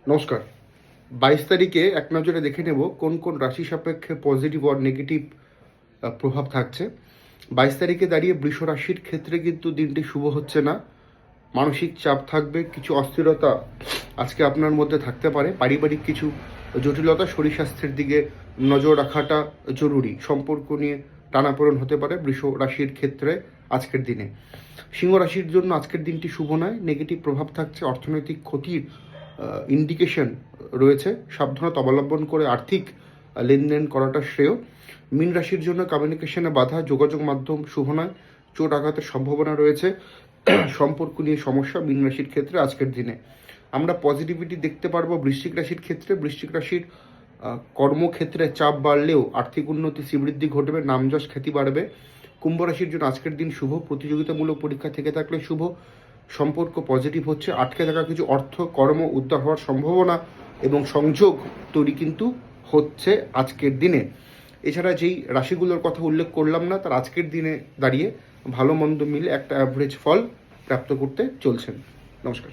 নমস্কার। 22 তারিখে এক নজরে দেখে নেব কোন কোন রাশি সাপেক্ষে পজিটিভ আর নেগেটিভ প্রভাব থাকছে। 22 তারিখে দাঁড়িয়ে বৃষ রাশির ক্ষেত্রে কিন্তু দিনটি শুভ হচ্ছে না। মানসিক চাপ থাকবে, কিছু অস্থিরতা আজকে আপনার মধ্যে থাকতে পারে, পারিবারিক কিছু জটিলতা, শরীর স্বাস্থ্যের দিকে নজর রাখাটা জরুরি। সম্পর্ক নিয়ে টানাপোড়েন হতে পারে বৃষ রাশির ক্ষেত্রে আজকের দিনে। সিংহ রাশির জন্য আজকের দিনটি শুভ নয়, নেগেটিভ প্রভাব থাকছে, অর্থনৈতিক ক্ষতির ইন্ডিকেশন রয়েছে। সাবধানতা অবলম্বন করে আর্থিক লেনদেন করাটা শ্রেয়। মীন রাশির জন্য কমিউনিকেশনে বাধা, যোগাযোগ মাধ্যম শুভ নয়, চোট আঘাতের সম্ভাবনা রয়েছে, সম্পর্ক নিয়ে সমস্যা মীন রাশির ক্ষেত্রে আজকের দিনে। আমরা পজিটিভিটি দেখতে পারবো বৃশ্চিক রাশির ক্ষেত্রে। বৃশ্চিক রাশির কর্মক্ষেত্রে চাপ বাড়লেও আর্থিক উন্নতি, শ্রীবৃদ্ধি ঘটবে, নামযশ খ্যাতি বাড়বে। কুম্ভ রাশির জন্য আজকের দিন শুভ, প্রতিযোগিতামূলক পরীক্ষা থেকে থাকলে শুভ, সম্পর্ক পজিটিভ হচ্ছে, আটকে থাকা কিছু অর্থ কর্ম উদ্ধার হওয়ার সম্ভাবনা এবং সংযোগ তৈরি কিন্তু হচ্ছে আজকের দিনে। এছাড়া যেই রাশিগুলোর কথা উল্লেখ করলাম না, তার আজকের দিনে দাঁড়িয়ে ভালো মন্দ মিলে একটা অ্যাভারেজ ফল প্রাপ্ত করতে চলছেন। নমস্কার।